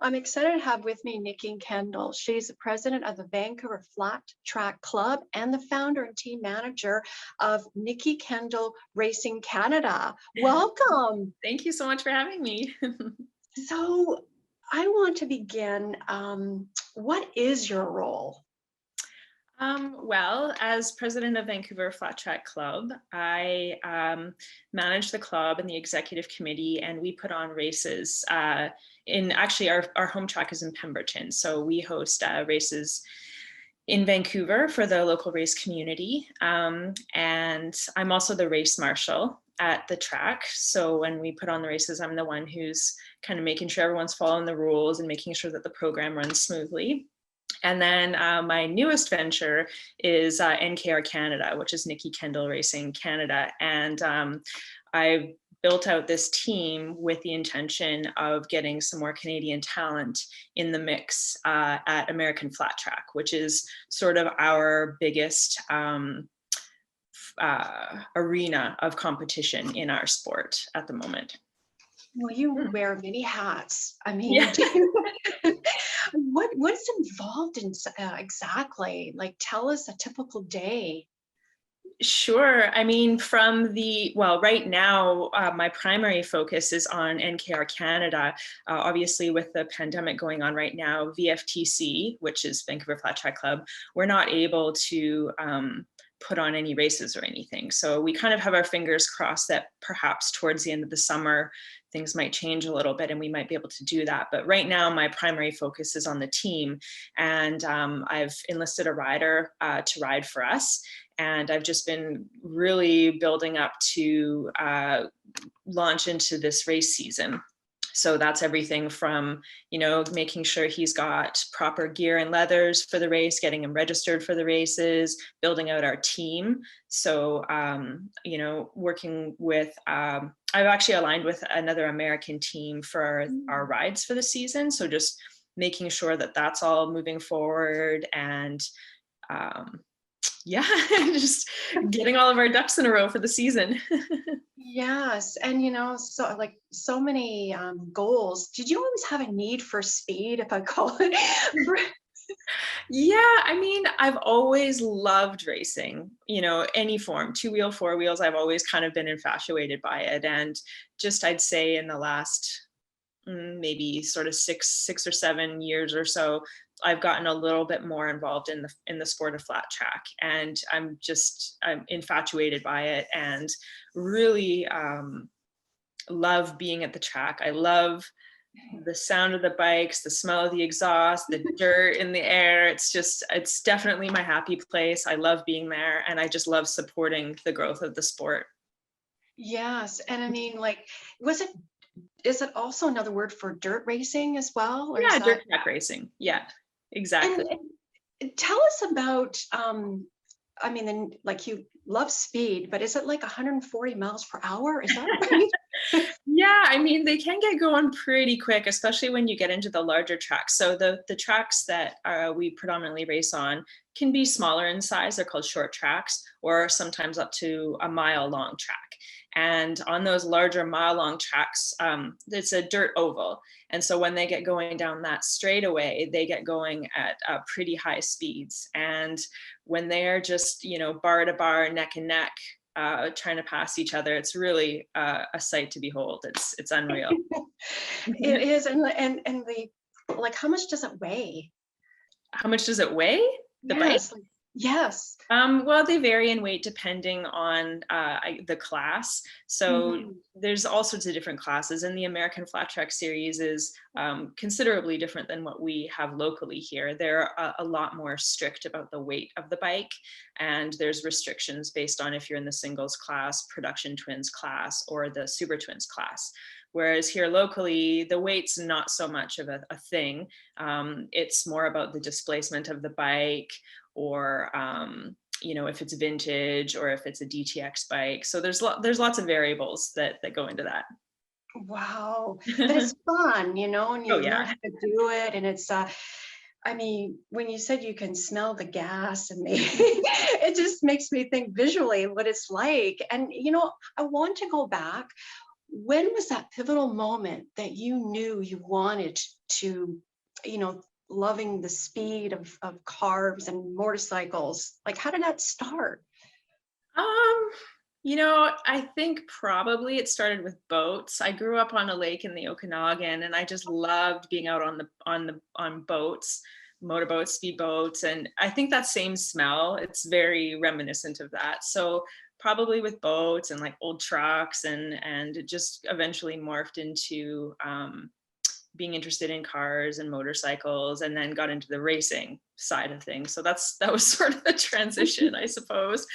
I'm excited to have with me Niki Kendall. She's the president of the Vancouver Flat Track Club and the founder and team manager of Niki Kendall Racing Canada. Welcome. Thank you so much for having me. So I want to begin. What is your role? Well, as president of Vancouver Flat Track Club, I manage the club and the executive committee, and we put on races. Actually, our home track is in Pemberton, so we host races in Vancouver for the local race community. And I'm also the race marshal at the track. So when we put on the races, I'm the one who's kind of making sure everyone's following the rules and making sure that the program runs smoothly. And then my newest venture is NKR Canada, which is Niki Kendall Racing Canada. And I built out this team with the intention of getting some more Canadian talent in the mix at American Flat Track, which is sort of our biggest arena of competition in our sport at the moment. Well, you wear many hats. I mean, Yeah. what's involved in exactly? Like, tell us a typical day. Sure. I mean, right now, my primary focus is on NKR Canada. Obviously, with the pandemic going on right now, VFTC, which is Vancouver Flat Track Club, we're not able to put on any races or anything. So we kind of have our fingers crossed that perhaps towards the end of the summer, things might change a little bit and we might be able to do that. But right now, my primary focus is on the team. And I've enlisted a rider to ride for us. And I've just been really building up to launch into this race season. So that's everything from, making sure he's got proper gear and leathers for the race, getting him registered for the races, building out our team. So, working with, I've actually aligned with another American team for our rides for the season. So just making sure that that's all moving forward and, just getting all of our ducks in a row for the season. Yes, and so many goals. Did you always have a need for speed, if I call it? Yeah, I mean, I've always loved racing, any form, 2-wheel, 4 wheels. I've always kind of been infatuated by it. And just, I'd say in the last maybe sort of six or 7 years or so, I've gotten a little bit more involved in the sport of flat track, and I'm infatuated by it and really love being at the track. I love the sound of the bikes, the smell of the exhaust, the dirt in the air. It's definitely my happy place. I love being there, and I just love supporting the growth of the sport. Yes, and I mean, is it also another word for dirt racing as well? Or Yeah, dirt track racing. Yeah, exactly. And tell us about, you love speed, but is it like 140 miles per hour? Is that right? Yeah, I mean, they can get going pretty quick, especially when you get into the larger tracks. So the tracks that we predominantly race on can be smaller in size. They're called short tracks, or sometimes up to a mile-long track. And on those larger mile-long tracks, it's a dirt oval. And so when they get going down that straightaway, they get going at pretty high speeds. And when they're just, bar to bar, neck and neck, trying to pass each other, it's really a sight to behold. It's unreal. It is, and how much does it weigh? How much does it weigh? The bike? Yes. Well, they vary in weight depending on the class. So there's all sorts of different classes, and the American Flat Track Series is considerably different than what we have locally here. They're a lot more strict about the weight of the bike, and there's restrictions based on if you're in the singles class, production twins class, or the super twins class. Whereas here locally, the weight's not so much of a thing. It's more about the displacement of the bike, or if it's vintage or if it's a DTX bike. So there's lots of variables that go into that. Wow, but it's fun, and you learn how to do it, and it's when you said you can smell the gas and it just makes me think visually what it's like. And I want to go back. when was that pivotal moment that you knew you wanted to, loving the speed of cars and motorcycles? Like, how did that start? Um, I think probably it started with boats. I grew up on a lake in the Okanagan, and I just loved being out on boats, motorboats, speedboats, and I think that same smell, it's very reminiscent of that. So probably with boats and like old trucks, and it just eventually morphed into being interested in cars and motorcycles, and then got into the racing side of things. So that was sort of the transition, I suppose.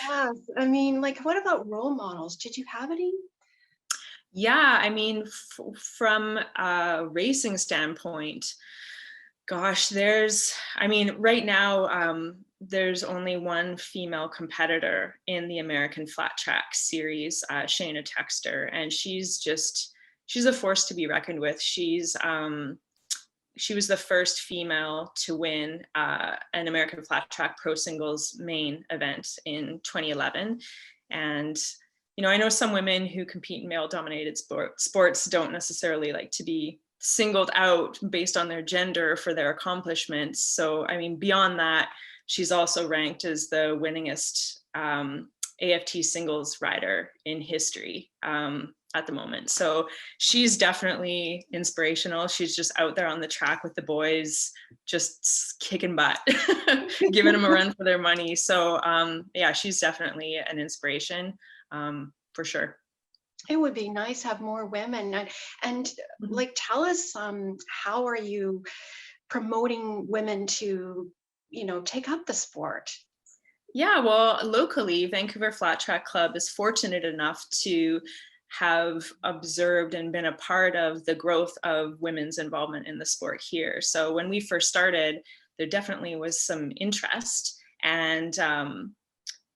Yes. I mean, like, what about role models? Did you have any? Yeah, I mean, from a racing standpoint, gosh, right now, there's only one female competitor in the American Flat Track Series, Shayna Texter, and she's a force to be reckoned with. She was the first female to win an American Flat Track Pro Singles main event in 2011. And, I know some women who compete in male dominated sports don't necessarily like to be singled out based on their gender for their accomplishments. So, I mean, beyond that, she's also ranked as the winningest AFT singles rider in history at the moment. So she's definitely inspirational. She's just out there on the track with the boys, just kicking butt, giving them a run for their money. So yeah, she's definitely an inspiration for sure. It would be nice to have more women. And like, tell us, how are you promoting women to, take up the sport? Yeah, well, locally, Vancouver Flat Track Club is fortunate enough to have observed and been a part of the growth of women's involvement in the sport here. So when we first started, there definitely was some interest. And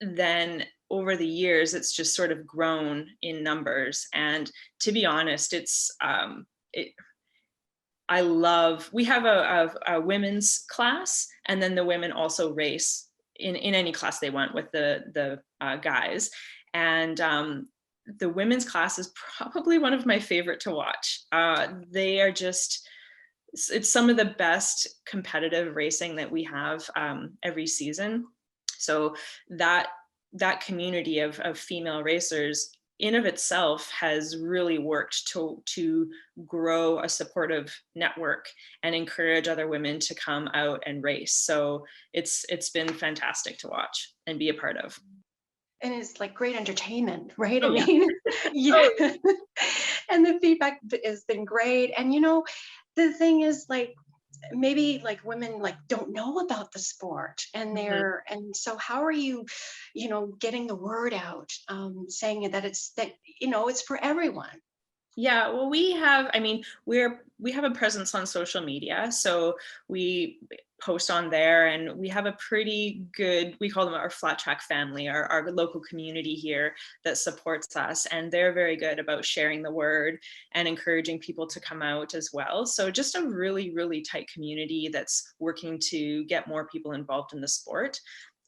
then over the years, it's just sort of grown in numbers. And to be honest, we have a women's class, and then the women also race in any class they want with the guys. And the women's class is probably one of my favorite to watch. They are it's some of the best competitive racing that we have every season. So that community of female racers in of itself has really worked to grow a supportive network and encourage other women to come out and race. So it's been fantastic to watch and be a part of. And it's like great entertainment, right? Oh, I yeah. mean, yeah. And the feedback has been great. And the thing is, like, maybe like women like don't know about the sport, and and so how are you, getting the word out, saying that it's for everyone? Yeah, well, we have a presence on social media. So we post on there, and we have a pretty good, we call them our Flat Track family, our local community here that supports us. And they're very good about sharing the word and encouraging people to come out as well. So just a really, really tight community that's working to get more people involved in the sport.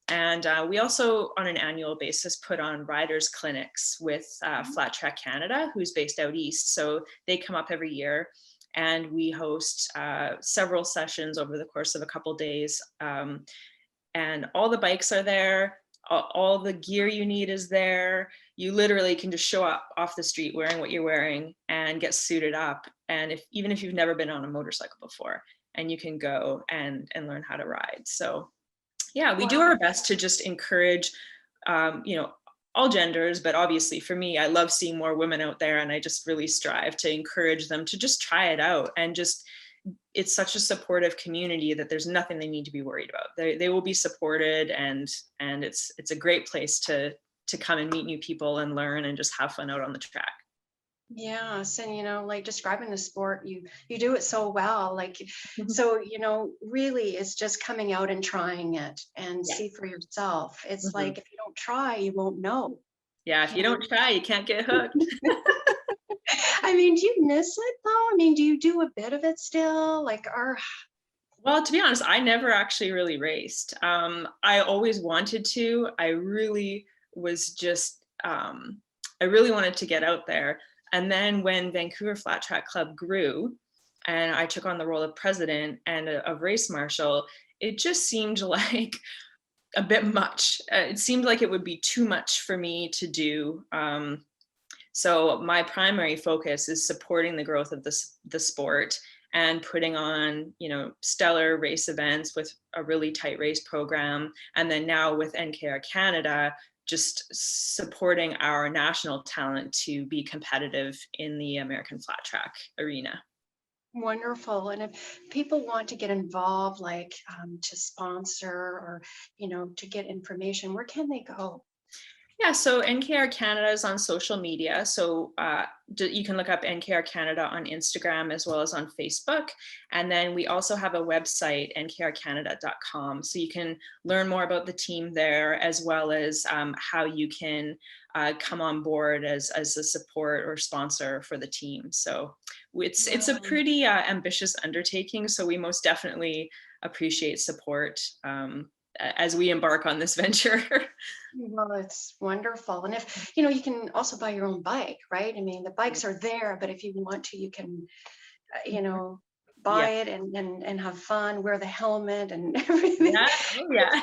And we also, on an annual basis, put on riders clinics with Flat Track Canada, who's based out east. So they come up every year, and we host several sessions over the course of a couple days. And all the bikes are there. All the gear you need is there. You literally can just show up off the street wearing what you're wearing and get suited up. And even if you've never been on a motorcycle before, and you can go and learn how to ride. So yeah, we do our best to just encourage, all genders, but obviously for me, I love seeing more women out there, and I just really strive to encourage them to just try it out. And it's such a supportive community that there's nothing they need to be worried about. They will be supported, and it's a great place to come and meet new people and learn and just have fun out on the track. Yes, and like describing the sport, you do it so well. Like, so really, it's just coming out and trying it and see for yourself. It's like, if you don't try, you won't know. Yeah, if you don't try, you can't get hooked. I mean, do you miss it though? I mean, do you do a bit of it still? Well, to be honest, I never actually really raced. I always wanted to. I really was just I really wanted to get out there. And then when Vancouver Flat Track Club grew and I took on the role of president and of race marshal, it just seemed like a bit much. It seemed like it would be too much for me to do. So my primary focus is supporting the growth of the sport and putting on, stellar race events with a really tight race program. And then now with NKR Canada, just supporting our national talent to be competitive in the American flat track arena. Wonderful. And if people want to get involved, like to sponsor or, to get information, where can they go? Yeah, so NKR Canada is on social media. So you can look up NKR Canada on Instagram as well as on Facebook. And then we also have a website, nkrcanada.com. So you can learn more about the team there, as well as how you can come on board as a support or sponsor for the team. So it's a pretty ambitious undertaking. So we most definitely appreciate support as we embark on this venture. Well, it's wonderful. And if, you can also buy your own bike, right? I mean, the bikes are there, but if you want to, you can, buy it and have fun, wear the helmet and everything. Yeah. Oh, yeah.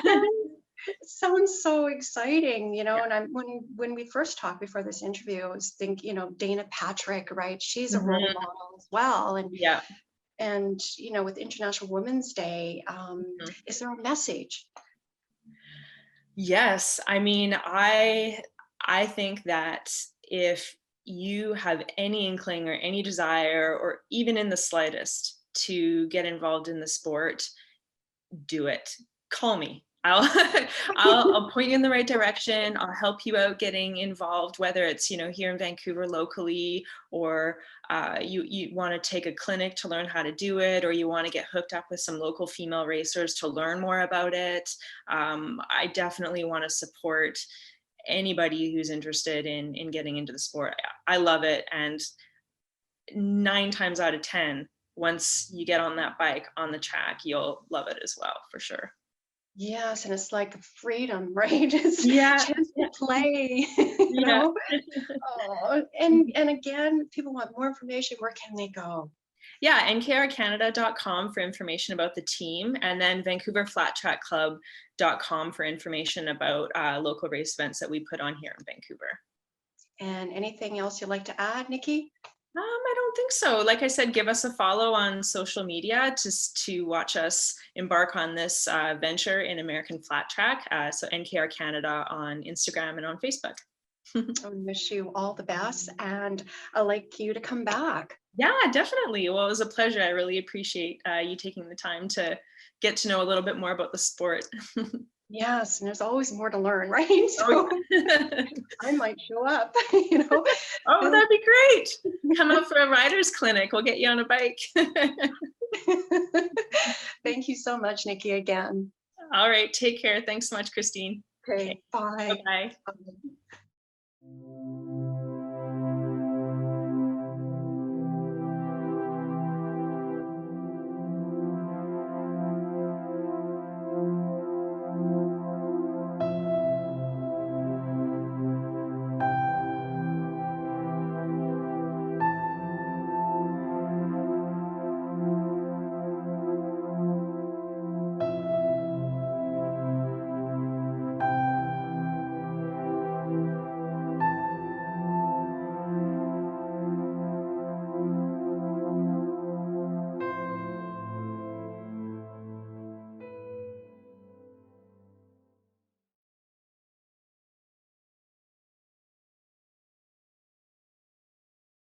It sounds so exciting, and when we first talked before this interview, I was thinking, Dana Patrick, right? She's a role model as well. And yeah. And, with International Women's Day, is there a message? Yes. I mean, I think that if you have any inkling or any desire, or even in the slightest, to get involved in the sport, do it. Call me. I'll point you in the right direction. I'll help you out getting involved, whether it's, here in Vancouver locally, or you want to take a clinic to learn how to do it, or you want to get hooked up with some local female racers to learn more about it. I definitely want to support anybody who's interested in getting into the sport. I love it. And 9 times out of 10, once you get on that bike on the track, you'll love it as well, for sure. Yes, and it's like freedom, right? It's Yeah. chance to play, you know. Oh, and again, people want more information. Where can they go? Yeah, nkrcanada.com for information about the team, and then vancouverflattrackclub.com for information about local race events that we put on here in Vancouver. And anything else you'd like to add, Niki? I don't think so. Like I said, give us a follow on social media to watch us embark on this venture in American flat track. So NKR Canada on Instagram and on Facebook. I wish you all the best, and I'd like you to come back. Yeah, definitely. Well, it was a pleasure. I really appreciate you taking the time to get to know a little bit more about the sport. Yes, and there's always more to learn, right? So I might show up, Oh, that'd be great. Come out for a rider's clinic. We'll get you on a bike. Thank you so much, Niki, again. All right. Take care. Thanks so much, Christine. Okay, bye. Bye-bye.